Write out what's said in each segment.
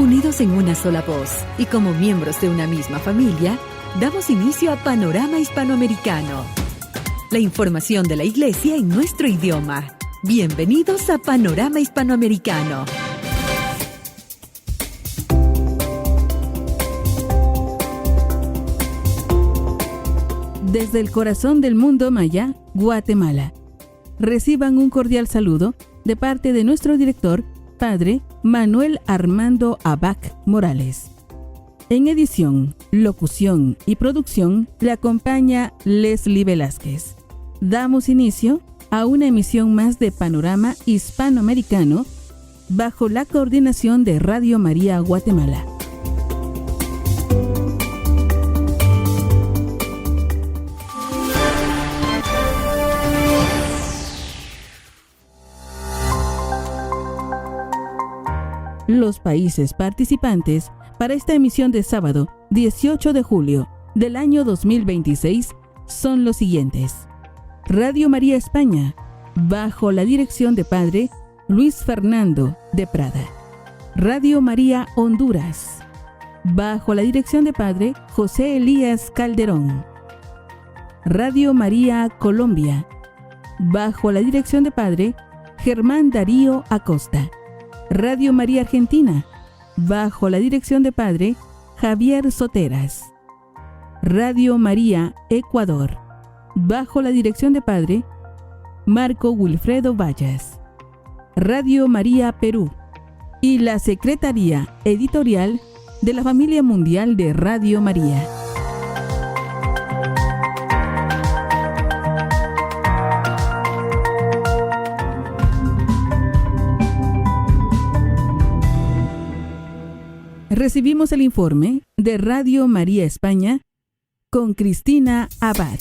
unidos en una sola voz y como miembros de una misma familia, damos inicio a Panorama Hispanoamericano. La información de la Iglesia en nuestro idioma. Bienvenidos a Panorama Hispanoamericano. Desde el corazón del mundo maya, Guatemala. Reciban un cordial saludo de parte de nuestro director, Padre Manuel Armando Abac Morales. En edición, locución y producción le acompaña Leslie Velázquez. Damos inicio a una emisión más de Panorama Hispanoamericano bajo la coordinación de Radio María Guatemala. Los países participantes para esta emisión de sábado 18 de julio del año 2026 son los siguientes. Radio María España, bajo la dirección de Padre Luis Fernando de Prada. Radio María Honduras, bajo la dirección de Padre José Elías Calderón. Radio María Colombia, bajo la dirección de Padre Germán Darío Acosta. Radio María Argentina, bajo la dirección de Padre Javier Soteras. Radio María Ecuador, bajo la dirección de Padre Marco Wilfredo Vallas. Radio María Perú y la Secretaría Editorial de la Familia Mundial de Radio María. Recibimos el informe de Radio María España con Cristina Abad.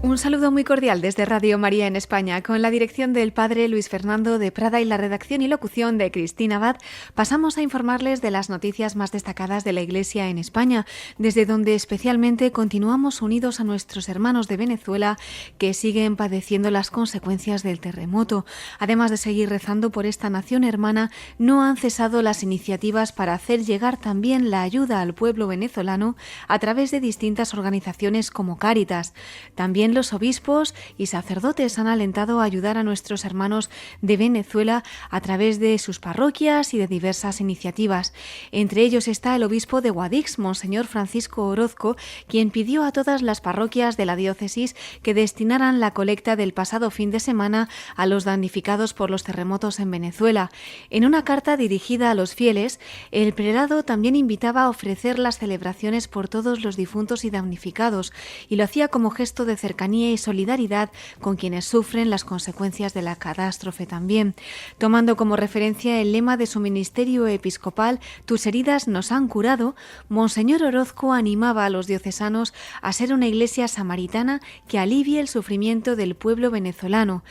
Un saludo muy cordial desde Radio María en España, con la dirección del Padre Luis Fernando de Prada y la redacción y locución de Cristina Abad. Pasamos a informarles de las noticias más destacadas de la Iglesia en España, desde donde especialmente continuamos unidos a nuestros hermanos de Venezuela que siguen padeciendo las consecuencias del terremoto. Además de seguir rezando por esta nación hermana, no han cesado las iniciativas para hacer llegar también la ayuda al pueblo venezolano a través de distintas organizaciones como Cáritas. También los obispos y sacerdotes han alentado a ayudar a nuestros hermanos de Venezuela a través de sus parroquias y de diversas iniciativas. Entre ellos está el obispo de Guadix, Monseñor Francisco Orozco, quien pidió a todas las parroquias de la diócesis que destinaran la colecta del pasado fin de semana a los damnificados por los terremotos en Venezuela. En una carta dirigida a los fieles, el prelado también invitaba a ofrecer las celebraciones por todos los difuntos y damnificados, y lo hacía como gesto de cercanía y solidaridad con quienes sufren las consecuencias de la catástrofe también. Tomando como referencia el lema de su ministerio episcopal, «Tus heridas nos han curado», Monseñor Orozco animaba a los diocesanos a ser una iglesia samaritana que alivie el sufrimiento del pueblo venezolano.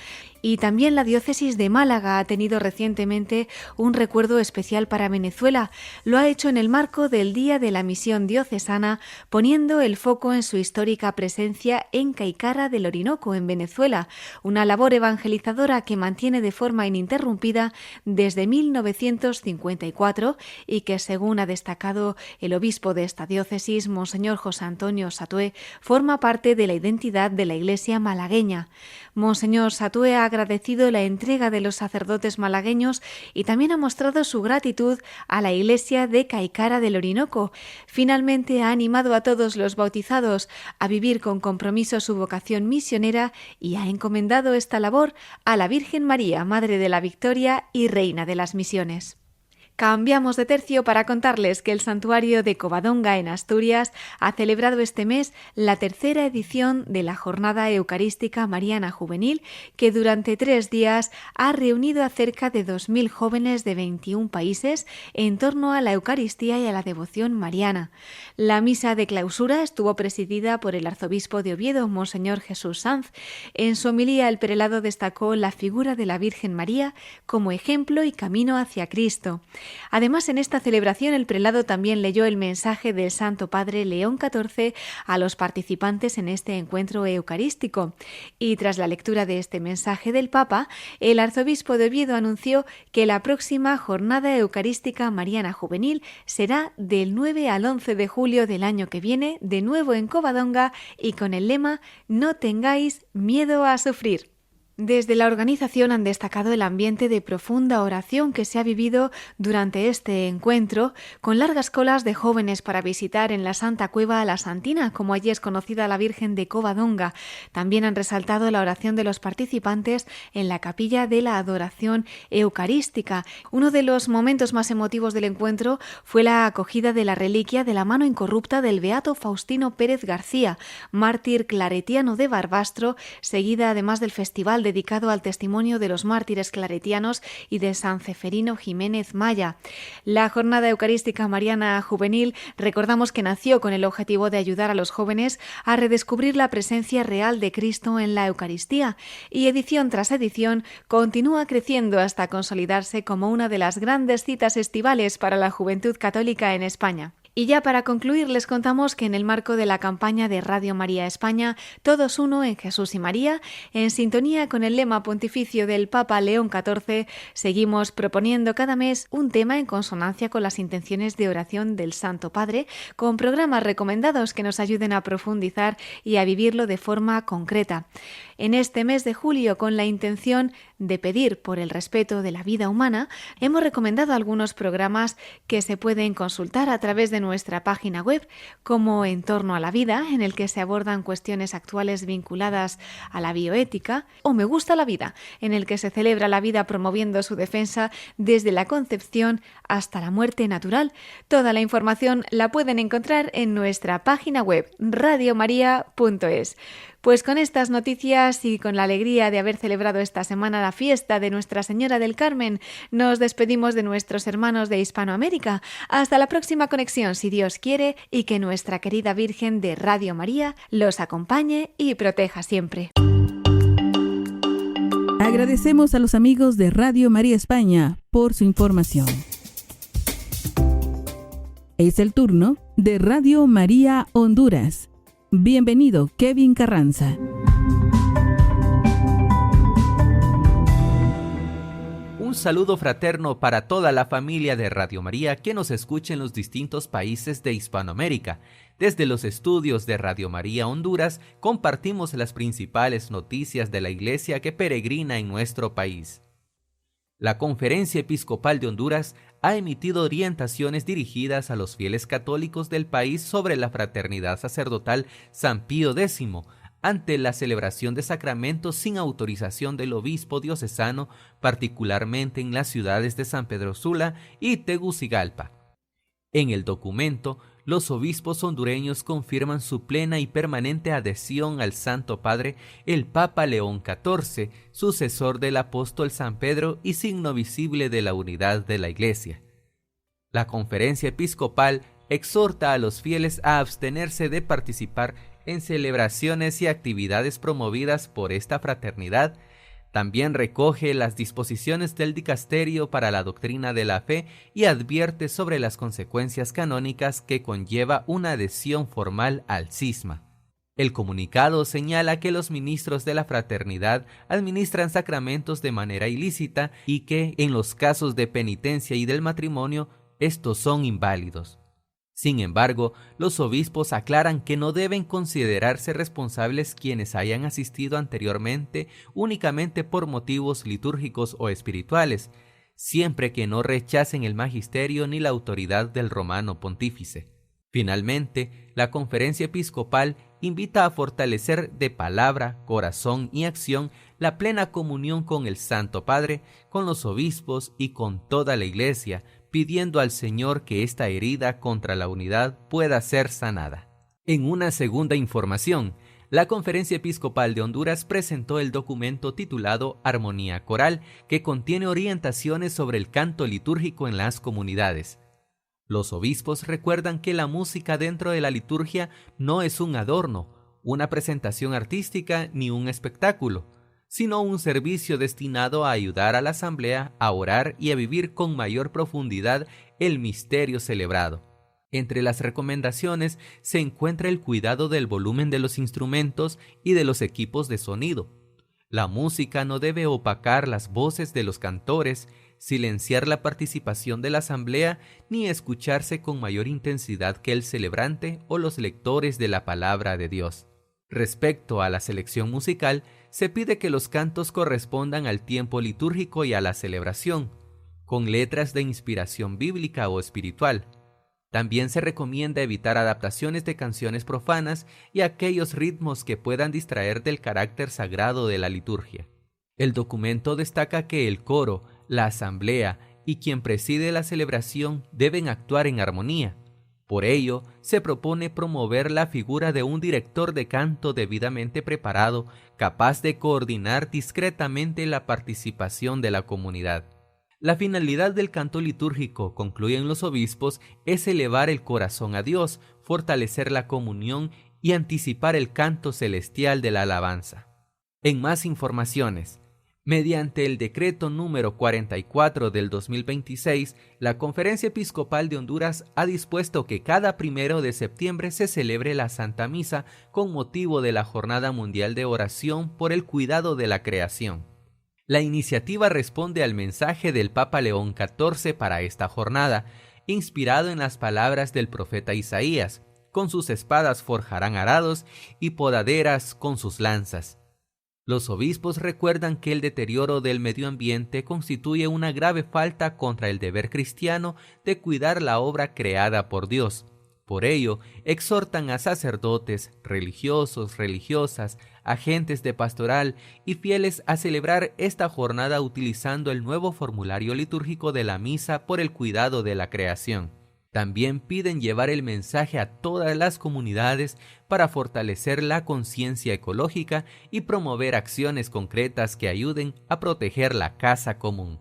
Y también la diócesis de Málaga ha tenido recientemente un recuerdo especial para Venezuela. Lo ha hecho en el marco del Día de la Misión Diocesana, poniendo el foco en su histórica presencia en Caicara del Orinoco, en Venezuela, una labor evangelizadora que mantiene de forma ininterrumpida desde 1954 y que, según ha destacado el obispo de esta diócesis, Monseñor José Antonio Satué, forma parte de la identidad de la Iglesia malagueña. Monseñor Satué ha agradecido la entrega de los sacerdotes malagueños y también ha mostrado su gratitud a la Iglesia de Caicara del Orinoco. Finalmente ha animado a todos los bautizados a vivir con compromiso su vocación misionera y ha encomendado esta labor a la Virgen María, Madre de la Victoria y Reina de las Misiones. Cambiamos de tercio para contarles que el santuario de Covadonga en Asturias ha celebrado este mes la tercera edición de la Jornada Eucarística Mariana Juvenil, que durante 3 días ha reunido a cerca de 2.000 jóvenes de 21 países en torno a la Eucaristía y a la devoción mariana. La misa de clausura estuvo presidida por el arzobispo de Oviedo, Monseñor Jesús Sanz. En su homilía el prelado destacó la figura de la Virgen María como ejemplo y camino hacia Cristo. Además, en esta celebración el prelado también leyó el mensaje del Santo Padre León XIV a los participantes en este encuentro eucarístico. Y tras la lectura de este mensaje del Papa, el arzobispo de Oviedo anunció que la próxima Jornada Eucarística Mariana Juvenil será del 9 al 11 de julio del año que viene, de nuevo en Covadonga y con el lema «No tengáis miedo a sufrir». Desde la organización han destacado el ambiente de profunda oración que se ha vivido durante este encuentro, con largas colas de jóvenes para visitar en la Santa Cueva La Santina, como allí es conocida la Virgen de Covadonga. También han resaltado la oración de los participantes en la capilla de la adoración eucarística. Uno de los momentos más emotivos del encuentro fue la acogida de la reliquia de la mano incorrupta del beato Faustino Pérez García, mártir claretiano de Barbastro, seguida además del festival dedicado al testimonio de los mártires claretianos y de San Ceferino Jiménez Maya. La Jornada Eucarística Mariana Juvenil, recordamos que nació con el objetivo de ayudar a los jóvenes a redescubrir la presencia real de Cristo en la Eucaristía, y edición tras edición continúa creciendo hasta consolidarse como una de las grandes citas estivales para la juventud católica en España. Y ya para concluir les contamos que en el marco de la campaña de Radio María España, Todos uno en Jesús y María, en sintonía con el lema pontificio del Papa León XIV, seguimos proponiendo cada mes un tema en consonancia con las intenciones de oración del Santo Padre, con programas recomendados que nos ayuden a profundizar y a vivirlo de forma concreta. En este mes de julio, con la intención de pedir por el respeto de la vida humana, hemos recomendado algunos programas que se pueden consultar a través de nuestra página web, como En torno a la vida, en el que se abordan cuestiones actuales vinculadas a la bioética, o Me gusta la vida, en el que se celebra la vida promoviendo su defensa desde la concepción hasta la muerte natural. Toda la información la pueden encontrar en nuestra página web radiomaria.es. Pues con estas noticias y con la alegría de haber celebrado esta semana la fiesta de Nuestra Señora del Carmen, nos despedimos de nuestros hermanos de Hispanoamérica. Hasta la próxima conexión, si Dios quiere, y que nuestra querida Virgen de Radio María los acompañe y proteja siempre. Agradecemos a los amigos de Radio María España por su información. Es el turno de Radio María Honduras. Bienvenido, Kevin Carranza. Un saludo fraterno para toda la familia de Radio María que nos escucha en los distintos países de Hispanoamérica. Desde los estudios de Radio María Honduras compartimos las principales noticias de la Iglesia que peregrina en nuestro país. La Conferencia Episcopal de Honduras ha emitido orientaciones dirigidas a los fieles católicos del país sobre la fraternidad sacerdotal San Pío X, ante la celebración de sacramentos sin autorización del obispo diocesano, particularmente en las ciudades de San Pedro Sula y Tegucigalpa. En el documento, los obispos hondureños confirman su plena y permanente adhesión al Santo Padre, el Papa León XIV, sucesor del apóstol San Pedro y signo visible de la unidad de la Iglesia. La Conferencia Episcopal exhorta a los fieles a abstenerse de participar en celebraciones y actividades promovidas por esta fraternidad. También recoge las disposiciones del Dicasterio para la Doctrina de la Fe y advierte sobre las consecuencias canónicas que conlleva una adhesión formal al cisma. El comunicado señala que los ministros de la fraternidad administran sacramentos de manera ilícita y que, en los casos de penitencia y del matrimonio, estos son inválidos. Sin embargo, los obispos aclaran que no deben considerarse responsables quienes hayan asistido anteriormente únicamente por motivos litúrgicos o espirituales, siempre que no rechacen el magisterio ni la autoridad del romano pontífice. Finalmente, la Conferencia Episcopal invita a fortalecer de palabra, corazón y acción la plena comunión con el Santo Padre, con los obispos y con toda la Iglesia, pidiendo al Señor que esta herida contra la unidad pueda ser sanada. En una segunda información, la Conferencia Episcopal de Honduras presentó el documento titulado Armonía Coral, que contiene orientaciones sobre el canto litúrgico en las comunidades. Los obispos recuerdan que la música dentro de la liturgia no es un adorno, una presentación artística ni un espectáculo. sino un servicio destinado a ayudar a la asamblea a orar y a vivir con mayor profundidad el misterio celebrado. Entre las recomendaciones se encuentra el cuidado del volumen de los instrumentos y de los equipos de sonido. La música no debe opacar las voces de los cantores, silenciar la participación de la asamblea, ni escucharse con mayor intensidad que el celebrante o los lectores de la palabra de Dios. Respecto a la selección musical, se pide que los cantos correspondan al tiempo litúrgico y a la celebración, con letras de inspiración bíblica o espiritual. También se recomienda evitar adaptaciones de canciones profanas y aquellos ritmos que puedan distraer del carácter sagrado de la liturgia. El documento destaca que el coro, la asamblea y quien preside la celebración deben actuar en armonía. Por ello, se propone promover la figura de un director de canto debidamente preparado, capaz de coordinar discretamente la participación de la comunidad. La finalidad del canto litúrgico, concluyen los obispos, es elevar el corazón a Dios, fortalecer la comunión y anticipar el canto celestial de la alabanza. En más informaciones, mediante el decreto número 44 del 2026, la Conferencia Episcopal de Honduras ha dispuesto que cada 1 de septiembre se celebre la Santa Misa con motivo de la Jornada Mundial de Oración por el Cuidado de la Creación. La iniciativa responde al mensaje del Papa León XIV para esta jornada, inspirado en las palabras del profeta Isaías: con sus espadas forjarán arados y podaderas con sus lanzas. Los obispos recuerdan que el deterioro del medio ambiente constituye una grave falta contra el deber cristiano de cuidar la obra creada por Dios. Por ello, exhortan a sacerdotes, religiosos, religiosas, agentes de pastoral y fieles a celebrar esta jornada utilizando el nuevo formulario litúrgico de la misa por el cuidado de la creación. También piden llevar el mensaje a todas las comunidades para fortalecer la conciencia ecológica y promover acciones concretas que ayuden a proteger la casa común.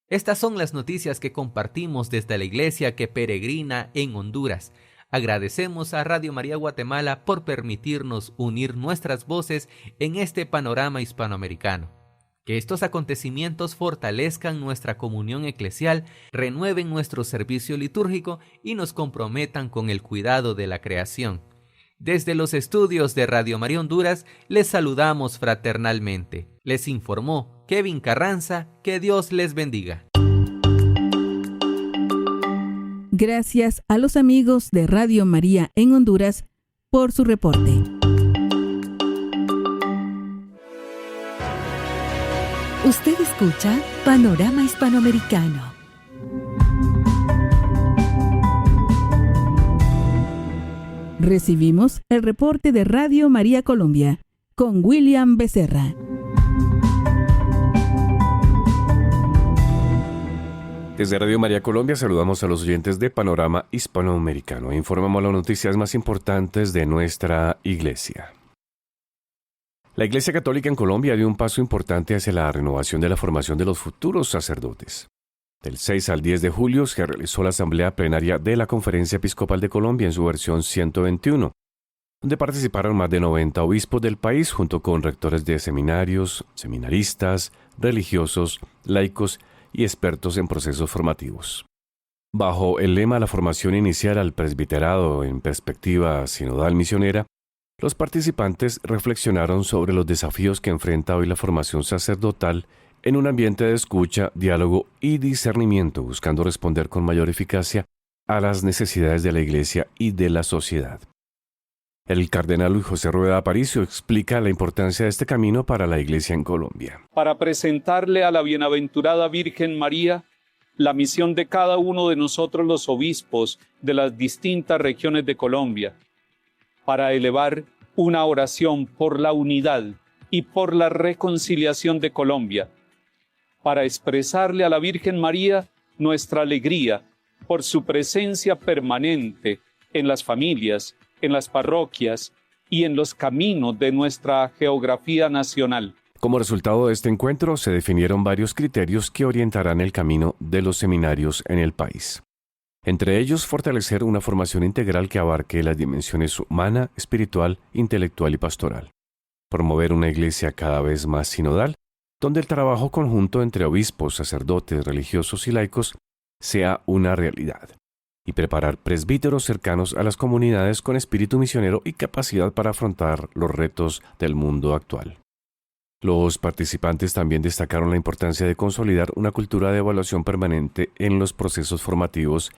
Estas son las noticias que compartimos desde la iglesia que peregrina en Honduras. Agradecemos a Radio María Guatemala por permitirnos unir nuestras voces en este panorama hispanoamericano. Que estos acontecimientos fortalezcan nuestra comunión eclesial, renueven nuestro servicio litúrgico y nos comprometan con el cuidado de la creación. Desde los estudios de Radio María Honduras, les saludamos fraternalmente. Les informó Kevin Carranza. Que Dios les bendiga. Gracias a los amigos de Radio María en Honduras por su reporte. Usted escucha Panorama Hispanoamericano. Recibimos el reporte de Radio María Colombia con William Becerra. Desde Radio María Colombia saludamos a los oyentes de Panorama Hispanoamericano e informamos las noticias más importantes de nuestra iglesia. La Iglesia Católica en Colombia dio un paso importante hacia la renovación de la formación de los futuros sacerdotes. Del 6 al 10 de julio se realizó la Asamblea Plenaria de la Conferencia Episcopal de Colombia en su versión 121, donde participaron más de 90 obispos del país junto con rectores de seminarios, seminaristas, religiosos, laicos y expertos en procesos formativos. Bajo el lema La formación inicial al presbiterado en perspectiva sinodal misionera, los participantes reflexionaron sobre los desafíos que enfrenta hoy la formación sacerdotal en un ambiente de escucha, diálogo y discernimiento, buscando responder con mayor eficacia a las necesidades de la Iglesia y de la sociedad. El cardenal Luis José Rueda Aparicio explica la importancia de este camino para la Iglesia en Colombia. Para presentarle a la bienaventurada Virgen María la misión de cada uno de nosotros los obispos de las distintas regiones de Colombia, para elevar una oración por la unidad y por la reconciliación de Colombia, para expresarle a la Virgen María nuestra alegría por su presencia permanente en las familias, en las parroquias y en los caminos de nuestra geografía nacional. Como resultado de este encuentro, se definieron varios criterios que orientarán el camino de los seminarios en el país. Entre ellos, fortalecer una formación integral que abarque las dimensiones humana, espiritual, intelectual y pastoral. promover una iglesia cada vez más sinodal, donde el trabajo conjunto entre obispos, sacerdotes, religiosos y laicos sea una realidad, y preparar presbíteros cercanos a las comunidades con espíritu misionero y capacidad para afrontar los retos del mundo actual. Los participantes también destacaron la importancia de consolidar una cultura de evaluación permanente en los procesos formativos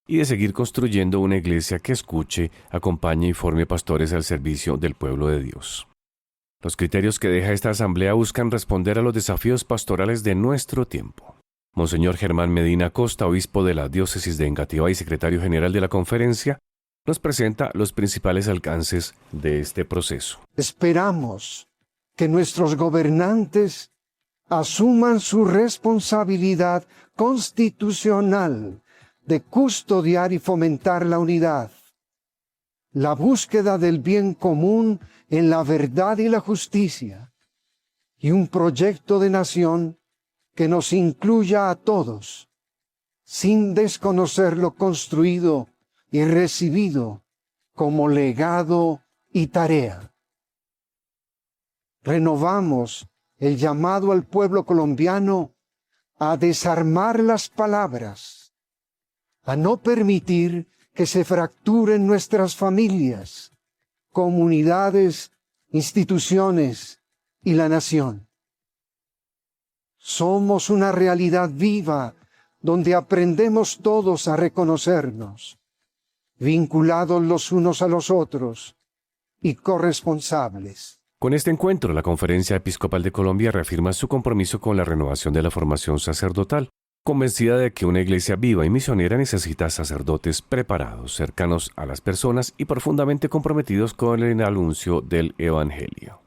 y de seguir construyendo una iglesia que escuche, acompañe y forme pastores al servicio del pueblo de Dios. Los criterios que deja esta asamblea buscan responder a los desafíos pastorales de nuestro tiempo. Monseñor Germán Medina Costa, obispo de la diócesis de Engativá y secretario general de la conferencia, nos presenta los principales alcances de este proceso. Esperamos que nuestros gobernantes asuman su responsabilidad constitucional de custodiar y fomentar la unidad, la búsqueda del bien común en la verdad y la justicia, y un proyecto de nación que nos incluya a todos, sin desconocer lo construido y recibido como legado y tarea. Renovamos el llamado al pueblo colombiano a desarmar las palabras, a no permitir que se fracturen nuestras familias, comunidades, instituciones y la nación. Somos una realidad viva donde aprendemos todos a reconocernos, vinculados los unos a los otros y corresponsables. Con este encuentro, la Conferencia Episcopal de Colombia reafirma su compromiso con la renovación de la formación sacerdotal, convencida de que una iglesia viva y misionera necesita sacerdotes preparados, cercanos a las personas y profundamente comprometidos con el anuncio del Evangelio.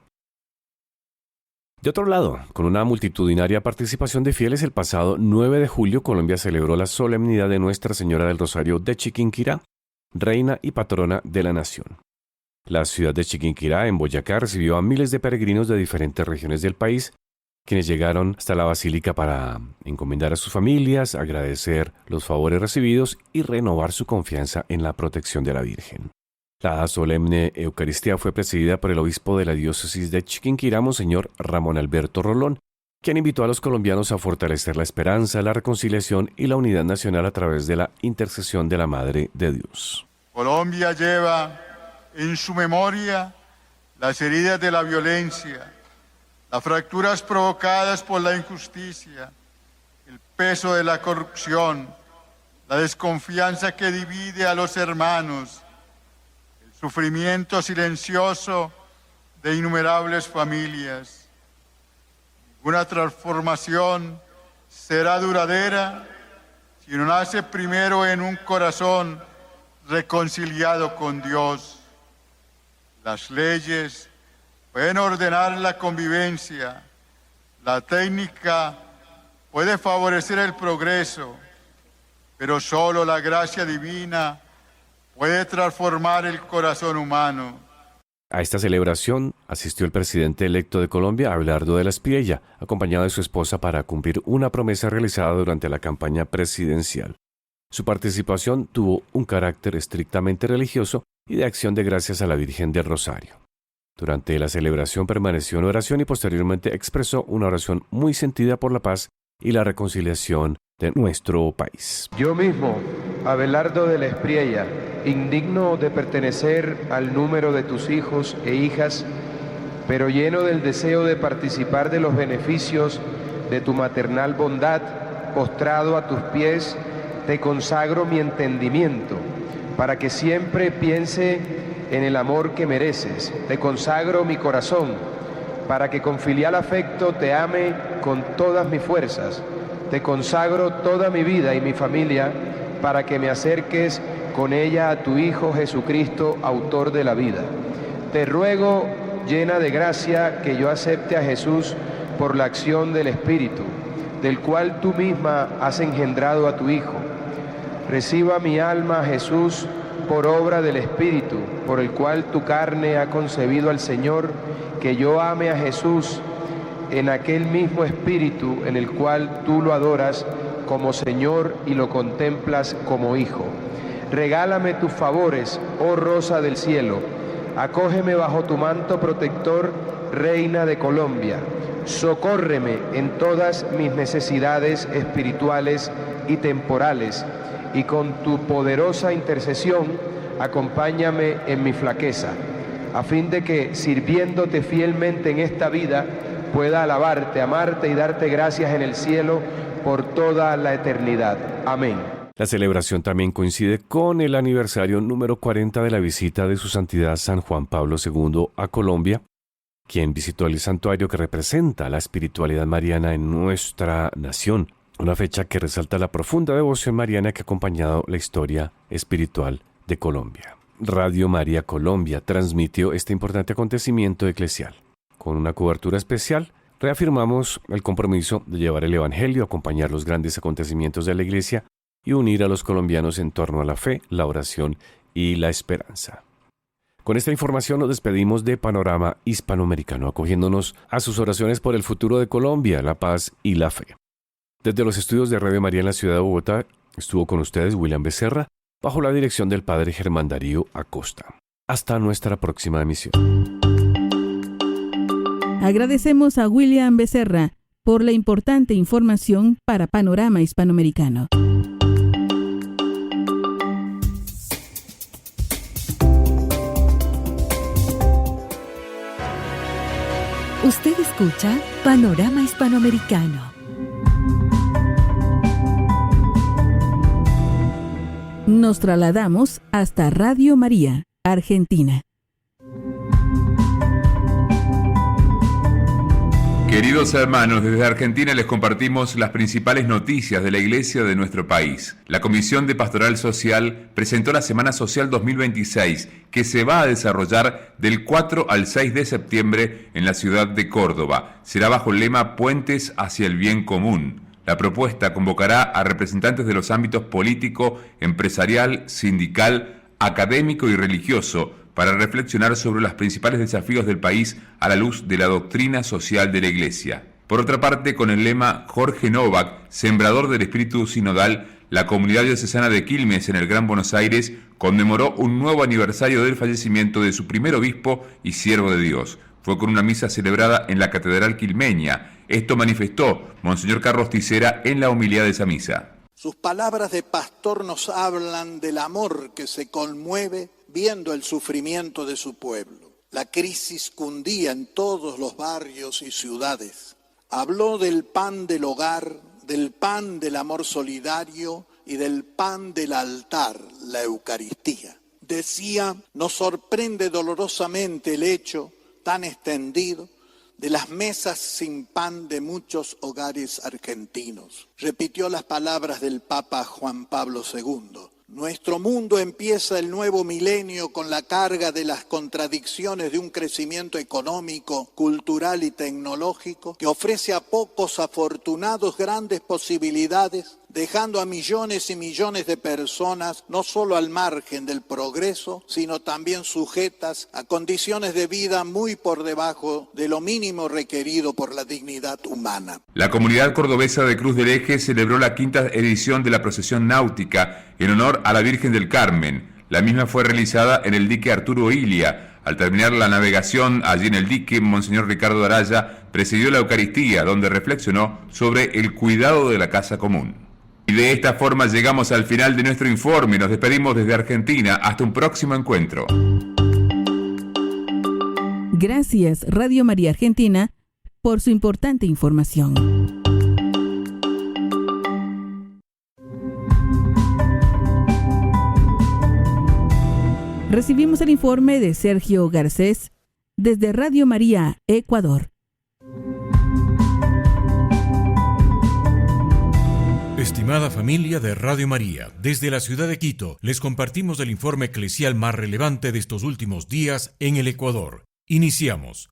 De otro lado, con una multitudinaria participación de fieles, el pasado 9 de julio Colombia celebró la solemnidad de Nuestra Señora del Rosario de Chiquinquirá, reina y patrona de la nación. La ciudad de Chiquinquirá, en Boyacá, recibió a miles de peregrinos de diferentes regiones del país, quienes llegaron hasta la basílica para encomendar a sus familias, agradecer los favores recibidos y renovar su confianza en la protección de la Virgen. La solemne Eucaristía fue presidida por el obispo de la diócesis de Chiquinquirá, Monseñor Ramón Alberto Rolón, quien invitó a los colombianos a fortalecer la esperanza, la reconciliación y la unidad nacional a través de la intercesión de la Madre de Dios. Colombia lleva en su memoria las heridas de la violencia, las fracturas provocadas por la injusticia, el peso de la corrupción, la desconfianza que divide a los hermanos, el sufrimiento silencioso de innumerables familias. Ninguna transformación será duradera si no nace primero en un corazón reconciliado con Dios. Las leyes pueden ordenar la convivencia, la técnica puede favorecer el progreso, pero solo la gracia divina puede transformar el corazón humano. A esta celebración asistió el presidente electo de Colombia, Abelardo de la Espriella, acompañado de su esposa para cumplir una promesa realizada durante la campaña presidencial. Su participación tuvo un carácter estrictamente religioso y de acción de gracias a la Virgen del Rosario. Durante la celebración permaneció en oración y posteriormente expresó una oración muy sentida por la paz y la reconciliación de nuestro país. Yo mismo, Abelardo de la Espriella, indigno de pertenecer al número de tus hijos e hijas, pero lleno del deseo de participar de los beneficios de tu maternal bondad, postrado a tus pies, te consagro mi entendimiento, para que siempre piense en el amor que mereces. Te consagro mi corazón, para que con filial afecto te ame con todas mis fuerzas. Te consagro toda mi vida y mi familia, para que me acerques con ella a tu Hijo Jesucristo, autor de la vida. Te ruego, llena de gracia, que yo acepte a Jesús por la acción del Espíritu, del cual tú misma has engendrado a tu Hijo. Reciba mi alma, Jesús, por obra del Espíritu, por el cual tu carne ha concebido al Señor, que yo ame a Jesús en aquel mismo Espíritu en el cual tú lo adoras como Señor y lo contemplas como Hijo. Regálame tus favores, oh rosa del cielo, acógeme bajo tu manto protector Reina de Colombia, socórreme en todas mis necesidades espirituales y temporales, y con tu poderosa intercesión acompáñame en mi flaqueza, a fin de que, sirviéndote fielmente en esta vida, pueda alabarte, amarte y darte gracias en el cielo por toda la eternidad. Amén. La celebración también coincide con el aniversario número 40 de la visita de Su Santidad San Juan Pablo II a Colombia, quien visitó el santuario que representa la espiritualidad mariana en nuestra nación, una fecha que resalta la profunda devoción mariana que ha acompañado la historia espiritual de Colombia. Radio María Colombia transmitió este importante acontecimiento eclesial. Con una cobertura especial, reafirmamos el compromiso de llevar el Evangelio, acompañar los grandes acontecimientos de la Iglesia y unir a los colombianos en torno a la fe, la oración y la esperanza. Con esta información nos despedimos de Panorama Hispanoamericano, acogiéndonos a sus oraciones por el futuro de Colombia, la paz y la fe. Desde los estudios de Radio María en la ciudad de Bogotá, estuvo con ustedes William Becerra, bajo la dirección del Padre Germán Darío Acosta. Hasta nuestra próxima emisión. Agradecemos a William Becerra por la importante información para Panorama Hispanoamericano. Usted escucha Panorama Hispanoamericano. Nos trasladamos hasta Radio María, Argentina. Queridos hermanos, desde Argentina les compartimos las principales noticias de la Iglesia de nuestro país. La Comisión de Pastoral Social presentó la Semana Social 2026, que se va a desarrollar del 4 al 6 de septiembre en la ciudad de Córdoba. Será bajo el lema Puentes hacia el bien común. La propuesta convocará a representantes de los ámbitos político, empresarial, sindical, académico y religioso para reflexionar sobre los principales desafíos del país a la luz de la doctrina social de la Iglesia. Por otra parte, con el lema Jorge Novak, sembrador del espíritu sinodal, la comunidad diocesana de Quilmes en el Gran Buenos Aires conmemoró un nuevo aniversario del fallecimiento de su primer obispo y siervo de Dios. Fue con una misa celebrada en la Catedral Quilmeña. Esto manifestó Monseñor Carlos Ticera en la homilía de esa misa. Sus palabras de pastor nos hablan del amor que se conmueve viendo el sufrimiento de su pueblo. La crisis cundía en todos los barrios y ciudades. Habló del pan del hogar, del pan del amor solidario y del pan del altar, la Eucaristía. Decía, nos sorprende dolorosamente el hecho tan extendido de las mesas sin pan de muchos hogares argentinos. Repitió las palabras del Papa Juan Pablo II. Nuestro mundo empieza el nuevo milenio con la carga de las contradicciones de un crecimiento económico, cultural y tecnológico que ofrece a pocos afortunados grandes posibilidades, dejando a millones y millones de personas no solo al margen del progreso, sino también sujetas a condiciones de vida muy por debajo de lo mínimo requerido por la dignidad humana. La comunidad cordobesa de Cruz del Eje celebró la 5ª edición de la procesión náutica en honor a la Virgen del Carmen. La misma fue realizada en el dique Arturo Ilia. Al terminar la navegación allí en el dique, Monseñor Ricardo Araya presidió la Eucaristía, donde reflexionó sobre el cuidado de la casa común. Y de esta forma llegamos al final de nuestro informe. Nos despedimos desde Argentina. Hasta un próximo encuentro. Gracias, Radio María Argentina, por su importante información. Recibimos el informe de Sergio Garcés desde Radio María, Ecuador. Estimada familia de Radio María, desde la ciudad de Quito les compartimos el informe eclesial más relevante de estos últimos días en el Ecuador. Iniciamos.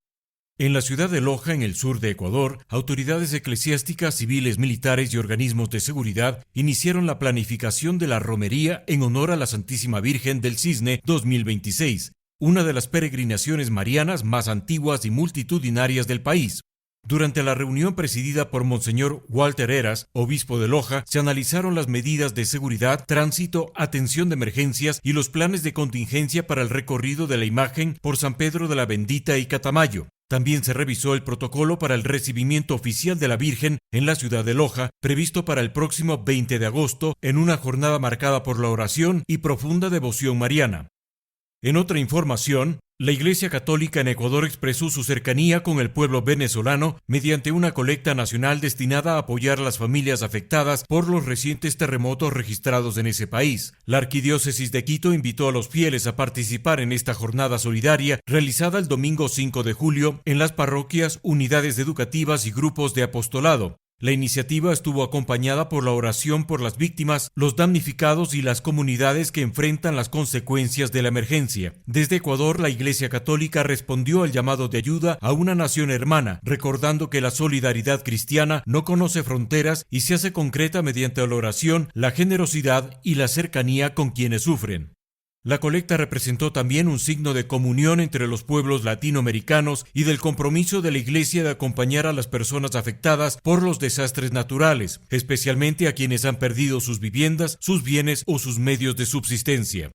En la ciudad de Loja, en el sur de Ecuador, autoridades eclesiásticas, civiles, militares y organismos de seguridad iniciaron la planificación de la romería en honor a la Santísima Virgen del Cisne 2026, una de las peregrinaciones marianas más antiguas y multitudinarias del país. Durante la reunión presidida por Monseñor Walter Heras, obispo de Loja, se analizaron las medidas de seguridad, tránsito, atención de emergencias y los planes de contingencia para el recorrido de la imagen por San Pedro de la Bendita y Catamayo. También se revisó el protocolo para el recibimiento oficial de la Virgen en la ciudad de Loja, previsto para el próximo 20 de agosto, en una jornada marcada por la oración y profunda devoción mariana. En otra información, la Iglesia Católica en Ecuador expresó su cercanía con el pueblo venezolano mediante una colecta nacional destinada a apoyar a las familias afectadas por los recientes terremotos registrados en ese país. La Arquidiócesis de Quito invitó a los fieles a participar en esta jornada solidaria realizada el domingo 5 de julio en las parroquias, unidades educativas y grupos de apostolado. La iniciativa estuvo acompañada por la oración por las víctimas, los damnificados y las comunidades que enfrentan las consecuencias de la emergencia. Desde Ecuador, la Iglesia Católica respondió al llamado de ayuda a una nación hermana, recordando que la solidaridad cristiana no conoce fronteras y se hace concreta mediante la oración, la generosidad y la cercanía con quienes sufren. La colecta representó también un signo de comunión entre los pueblos latinoamericanos y del compromiso de la Iglesia de acompañar a las personas afectadas por los desastres naturales, especialmente a quienes han perdido sus viviendas, sus bienes o sus medios de subsistencia.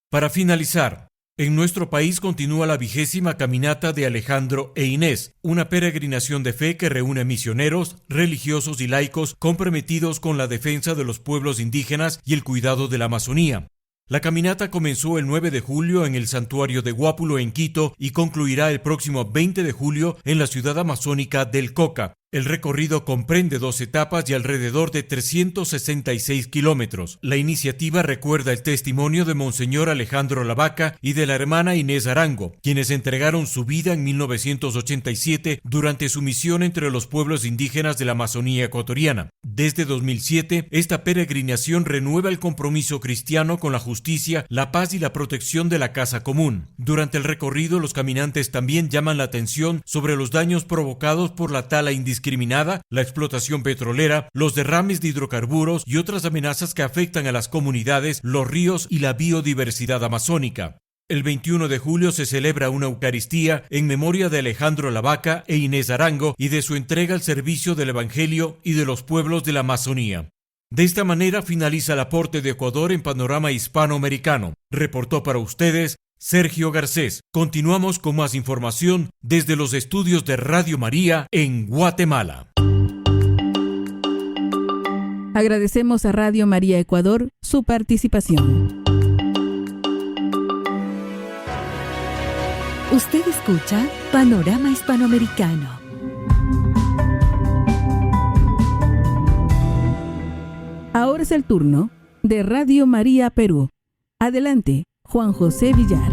Para finalizar, en nuestro país continúa la 20ª Caminata de Alejandro e Inés, una peregrinación de fe que reúne misioneros, religiosos y laicos comprometidos con la defensa de los pueblos indígenas y el cuidado de la Amazonía. La caminata comenzó el 9 de julio en el santuario de Guápulo en Quito y concluirá el próximo 20 de julio en la ciudad amazónica del Coca. El recorrido comprende 2 etapas y alrededor de 366 kilómetros. La iniciativa recuerda el testimonio de Monseñor Alejandro Lavaca y de la hermana Inés Arango, quienes entregaron su vida en 1987 durante su misión entre los pueblos indígenas de la Amazonía ecuatoriana. Desde 2007, esta peregrinación renueva el compromiso cristiano con la justicia, la paz y la protección de la casa común. Durante el recorrido, los caminantes también llaman la atención sobre los daños provocados por la tala indiscriminada, la explotación petrolera, los derrames de hidrocarburos y otras amenazas que afectan a las comunidades, los ríos y la biodiversidad amazónica. El 21 de julio se celebra una Eucaristía en memoria de Alejandro Lavaca e Inés Arango y de su entrega al servicio del Evangelio y de los pueblos de la Amazonía. De esta manera finaliza el aporte de Ecuador en Panorama Hispanoamericano. Reportó para ustedes Sergio Garcés. Continuamos con más información desde los estudios de Radio María en Guatemala. Agradecemos a Radio María Ecuador su participación. Usted escucha Panorama Hispanoamericano. Ahora es el turno de Radio María Perú. Adelante, Juan José Villar.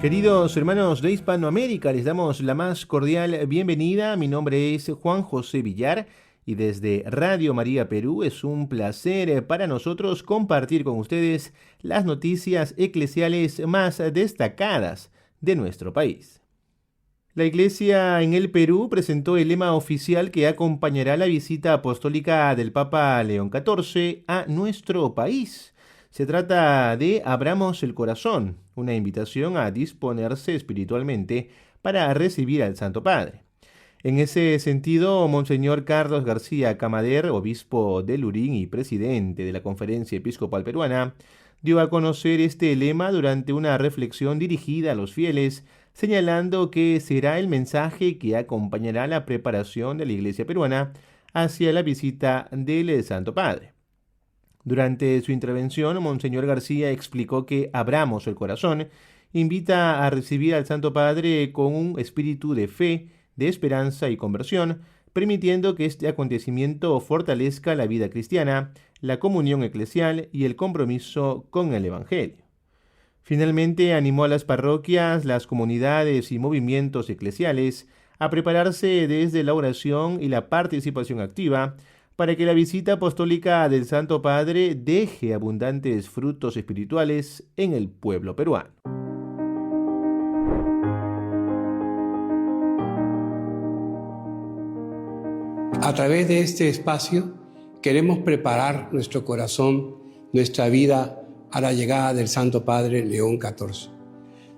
Queridos hermanos de Hispanoamérica, les damos la más cordial bienvenida. Mi nombre es Juan José Villar y desde Radio María Perú es un placer para nosotros compartir con ustedes las noticias eclesiales más destacadas de nuestro país. La Iglesia en el Perú presentó el lema oficial que acompañará la visita apostólica del Papa León XIV a nuestro país. Se trata de Abramos el Corazón, una invitación a disponerse espiritualmente para recibir al Santo Padre. En ese sentido, Monseñor Carlos García Camader, obispo de Lurín y presidente de la Conferencia Episcopal Peruana, dio a conocer este lema durante una reflexión dirigida a los fieles, señalando que será el mensaje que acompañará la preparación de la Iglesia peruana hacia la visita del Santo Padre. Durante su intervención, Monseñor García explicó que Abramos el Corazón invita a recibir al Santo Padre con un espíritu de fe, de esperanza y conversión, permitiendo que este acontecimiento fortalezca la vida cristiana, la comunión eclesial y el compromiso con el Evangelio. Finalmente, animó a las parroquias, las comunidades y movimientos eclesiales a prepararse desde la oración y la participación activa para que la visita apostólica del Santo Padre deje abundantes frutos espirituales en el pueblo peruano. A través de este espacio queremos preparar nuestro corazón, nuestra vida a la llegada del Santo Padre León XIV.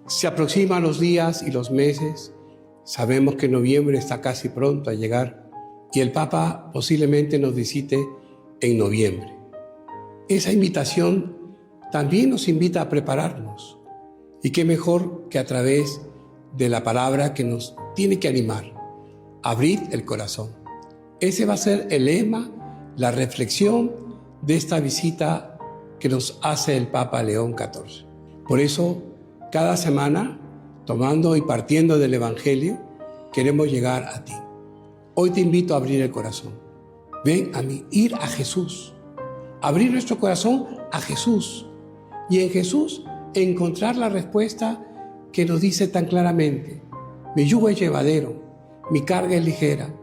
Se aproximan los días y los meses, sabemos que noviembre está casi pronto a llegar y el Papa posiblemente nos visite en noviembre. Esa invitación también nos invita a prepararnos. Y qué mejor que a través de la palabra que nos tiene que animar. Abrid el corazón. Ese va a ser el lema, la reflexión de esta visita que nos hace el Papa León XIV. Por eso, cada semana, tomando y partiendo del Evangelio, queremos llegar a ti. Hoy te invito a abrir el corazón. Ven a mí, ir a Jesús. Abrir nuestro corazón a Jesús. Y en Jesús encontrar la respuesta que nos dice tan claramente: mi yugo es llevadero, mi carga es ligera.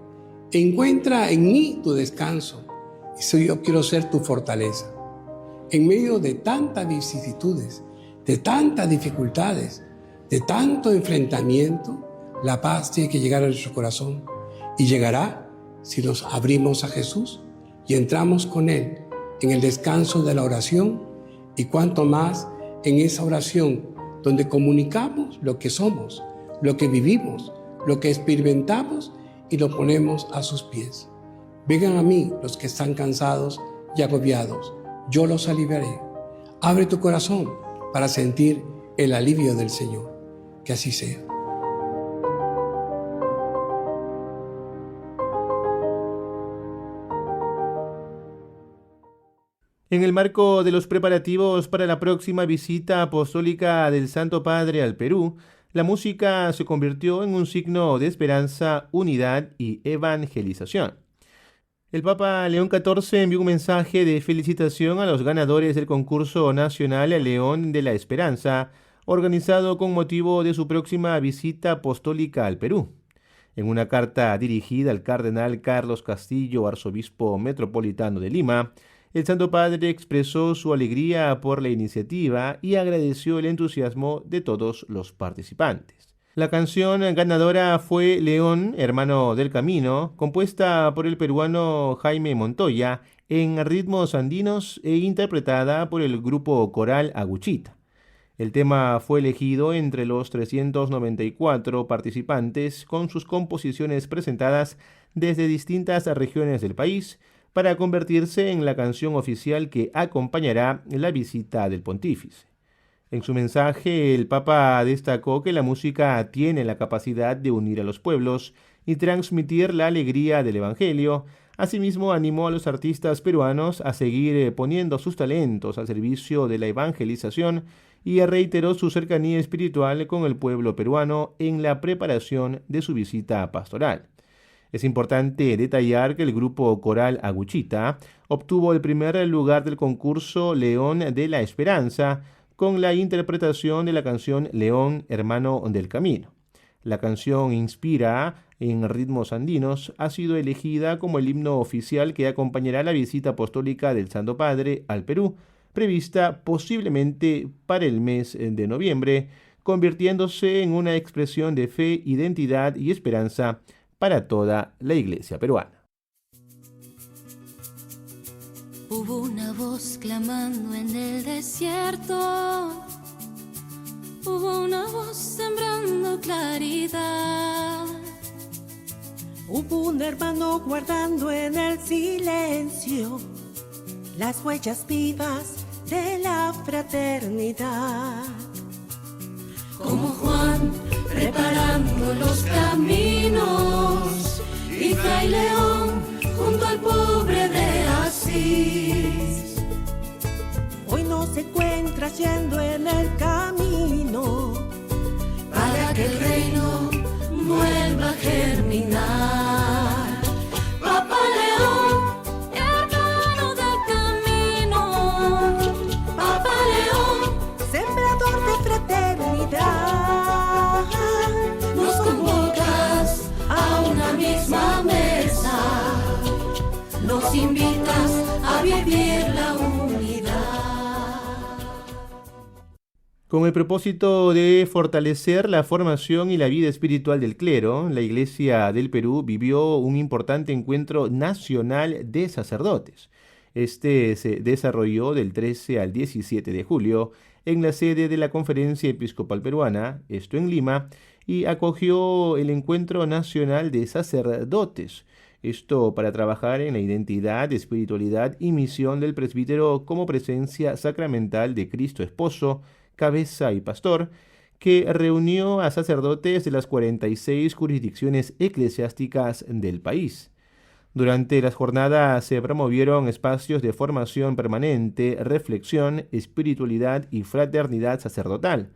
Encuentra en mí tu descanso. Y yo quiero ser tu fortaleza. En medio de tantas vicisitudes, de tantas dificultades, de tanto enfrentamiento, la paz tiene que llegar a nuestro corazón. Y llegará si nos abrimos a Jesús y entramos con Él en el descanso de la oración, y cuanto más en esa oración donde comunicamos lo que somos, lo que vivimos, lo que experimentamos y lo ponemos a sus pies. Vengan a mí los que están cansados y agobiados, yo los aliviaré. Abre tu corazón para sentir el alivio del Señor. Que así sea. En el marco de los preparativos para la próxima visita apostólica del Santo Padre al Perú, la música se convirtió en un signo de esperanza, unidad y evangelización. El Papa León XIV envió un mensaje de felicitación a los ganadores del concurso nacional León de la Esperanza, organizado con motivo de su próxima visita apostólica al Perú. En una carta dirigida al cardenal Carlos Castillo, arzobispo metropolitano de Lima, el Santo Padre expresó su alegría por la iniciativa y agradeció el entusiasmo de todos los participantes. La canción ganadora fue León, hermano del camino, compuesta por el peruano Jaime Montoya en ritmos andinos e interpretada por el grupo coral Aguchita. El tema fue elegido entre los 394 participantes con sus composiciones presentadas desde distintas regiones del país, para convertirse en la canción oficial que acompañará la visita del pontífice. En su mensaje, el Papa destacó que la música tiene la capacidad de unir a los pueblos y transmitir la alegría del Evangelio. Asimismo, animó a los artistas peruanos a seguir poniendo sus talentos al servicio de la evangelización y reiteró su cercanía espiritual con el pueblo peruano en la preparación de su visita pastoral. Es importante detallar que el grupo coral Aguchita obtuvo el primer lugar del concurso León de la Esperanza con la interpretación de la canción León, hermano del camino. La canción Inspira en ritmos andinos ha sido elegida como el himno oficial que acompañará la visita apostólica del Santo Padre al Perú, prevista posiblemente para el mes de noviembre, convirtiéndose en una expresión de fe, identidad y esperanza para toda la Iglesia peruana. Hubo una voz clamando en el desierto, hubo una voz sembrando claridad, hubo un hermano guardando en el silencio las huellas vivas de la fraternidad. Como Juan preparando los caminos, y Fray León junto al pobre de Asís. Hoy nos encuentras yendo en el camino para que el reino vuelva a germinar. Papa León, hermano del camino, Papa León, sembrador de fraternidad, nos convocas a una misma mesa, nos invitas a vivir la unidad. Con el propósito de fortalecer la formación y la vida espiritual del clero, la Iglesia del Perú vivió un importante encuentro nacional de sacerdotes. Este se desarrolló del 13 al 17 de julio en la sede de la Conferencia Episcopal Peruana, esto en Lima, y acogió el Encuentro Nacional de Sacerdotes, esto para trabajar en la identidad, espiritualidad y misión del presbítero como presencia sacramental de Cristo Esposo, cabeza y pastor, que reunió a sacerdotes de las 46 jurisdicciones eclesiásticas del país. Durante las jornadas se promovieron espacios de formación permanente, reflexión, espiritualidad y fraternidad sacerdotal.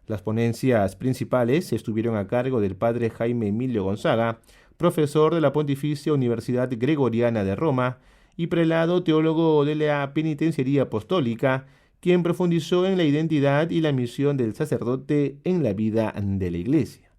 Las ponencias principales estuvieron a cargo del padre Jaime Emilio Gonzaga, profesor de la Pontificia Universidad Gregoriana de Roma y prelado teólogo de la Penitenciaría Apostólica, quien profundizó en la identidad y la misión del sacerdote en la vida de la Iglesia.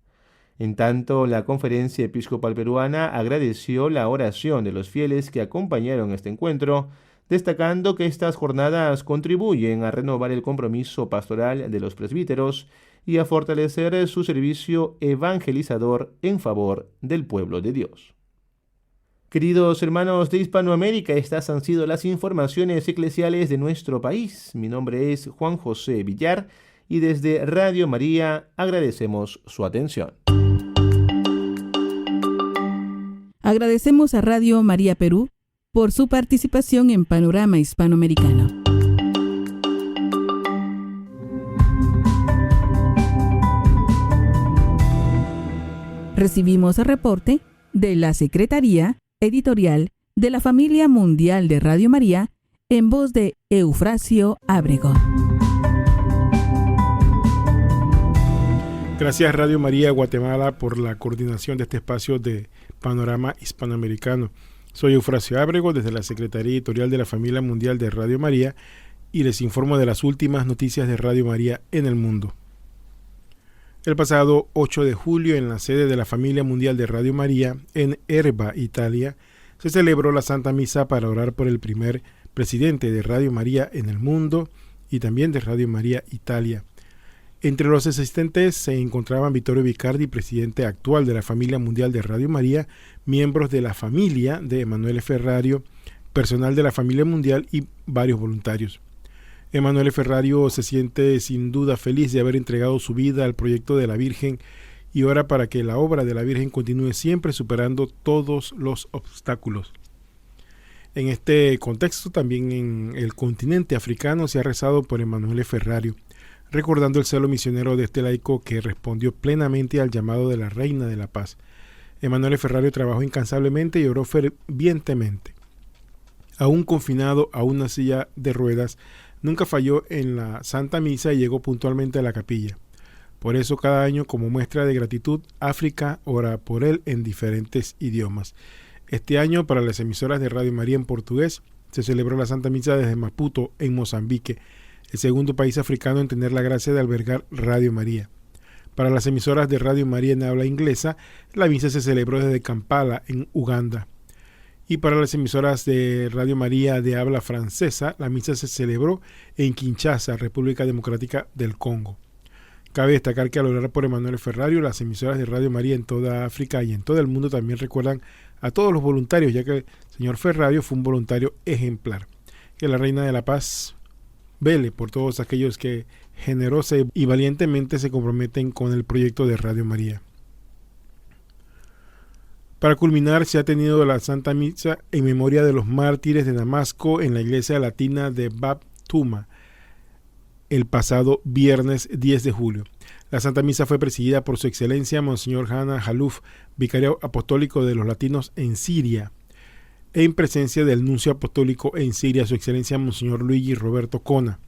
En tanto, la Conferencia Episcopal Peruana agradeció la oración de los fieles que acompañaron este encuentro, destacando que estas jornadas contribuyen a renovar el compromiso pastoral de los presbíteros y a fortalecer su servicio evangelizador en favor del pueblo de Dios. Queridos hermanos de Hispanoamérica, estas han sido las informaciones eclesiales de nuestro país. Mi nombre es Juan José Villar y desde Radio María agradecemos su atención. Agradecemos a Radio María Perú por su participación en Panorama Hispanoamericano. Recibimos el reporte de la Secretaría Editorial de la Familia Mundial de Radio María en voz de Eufrasio Ábrego. Gracias Radio María Guatemala por la coordinación de este espacio de Panorama Hispanoamericano. Soy Eufrasio Ábrego desde la Secretaría Editorial de la Familia Mundial de Radio María y les informo de las últimas noticias de Radio María en el mundo. El pasado 8 de julio, en la sede de la Familia Mundial de Radio María, en Erba, Italia, se celebró la Santa Misa para orar por el primer presidente de Radio María en el mundo y también de Radio María Italia. Entre los asistentes se encontraban Vittorio Vicardi, presidente actual de la Familia Mundial de Radio María, miembros de la familia de Emanuele Ferrario, personal de la Familia Mundial y varios voluntarios. Emanuele Ferrario se siente sin duda feliz de haber entregado su vida al proyecto de la Virgen y ora para que la obra de la Virgen continúe siempre superando todos los obstáculos. En este contexto, también en el continente africano se ha rezado por Emanuele Ferrario, recordando el celo misionero de este laico que respondió plenamente al llamado de la Reina de la Paz. Emanuele Ferrario trabajó incansablemente y oró fervientemente. Aún confinado a una silla de ruedas, nunca falló en la Santa Misa y llegó puntualmente a la capilla. Por eso cada año, como muestra de gratitud, África ora por él en diferentes idiomas. Este año, para las emisoras de Radio María en portugués, se celebró la Santa Misa desde Maputo, en Mozambique, el segundo país africano en tener la gracia de albergar Radio María. Para las emisoras de Radio María en habla inglesa, la misa se celebró desde Kampala, en Uganda. Y para las emisoras de Radio María de habla francesa, la misa se celebró en Kinshasa, República Democrática del Congo. Cabe destacar que al orar por Emanuele Ferrario, las emisoras de Radio María en toda África y en todo el mundo también recuerdan a todos los voluntarios, ya que el señor Ferrario fue un voluntario ejemplar. Que la Reina de la Paz vele por todos aquellos que generosa y valientemente se comprometen con el proyecto de Radio María. Para culminar, se ha tenido la Santa Misa en memoria de los mártires de Damasco en la iglesia latina de Bab Tuma, el pasado viernes 10 de julio. La Santa Misa fue presidida por su excelencia Monseñor Hana Jaluf, vicario apostólico de los latinos en Siria, en presencia del nuncio apostólico en Siria, su excelencia Monseñor Luigi Roberto Cona.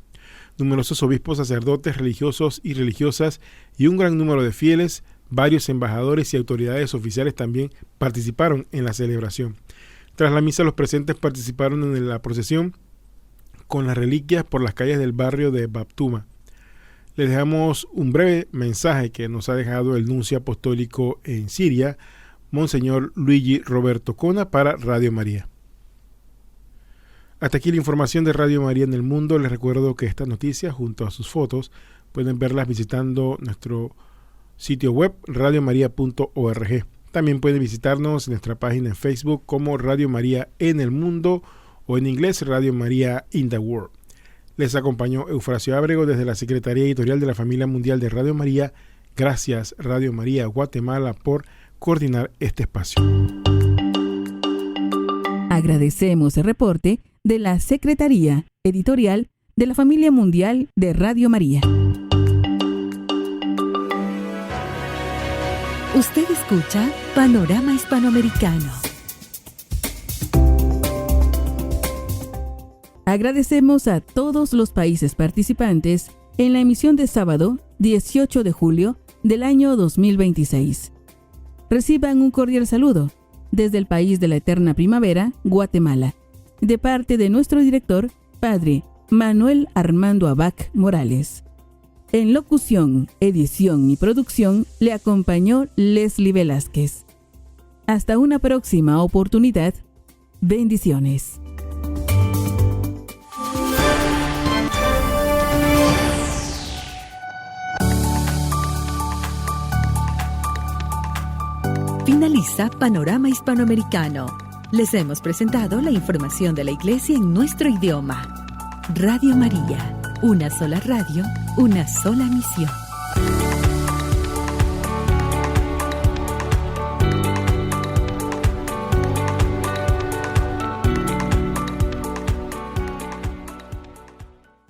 Numerosos obispos, sacerdotes, religiosos y religiosas y un gran número de fieles, varios embajadores y autoridades oficiales también participaron en la celebración. Tras la misa, los presentes participaron en la procesión con las reliquias por las calles del barrio de Baptuma. Les dejamos un breve mensaje que nos ha dejado el nuncio apostólico en Siria, Monseñor Luigi Roberto Cona, para Radio María. Hasta aquí la información de Radio María en el mundo. Les recuerdo que estas noticias, junto a sus fotos, pueden verlas visitando nuestro sitio web radiomaria.org. También pueden visitarnos en nuestra página en Facebook como Radio María en el Mundo o en inglés Radio María in the World. Les acompañó Eufrasio Ábrego desde la Secretaría Editorial de la Familia Mundial de Radio María. Gracias Radio María Guatemala por coordinar este espacio. Agradecemos el reporte de la Secretaría Editorial de la Familia Mundial de Radio María. Usted escucha Panorama Hispanoamericano. Agradecemos a todos los países participantes en la emisión de sábado 18 de julio del año 2026. Reciban un cordial saludo desde el país de la eterna primavera, Guatemala, de parte de nuestro director, Padre Manuel Armando Abac Morales. En locución, edición y producción le acompañó Leslie Velázquez. Hasta una próxima oportunidad. Bendiciones. Finaliza Panorama Hispanoamericano. Les hemos presentado la información de la Iglesia en nuestro idioma. Radio María, una sola radio, una sola misión.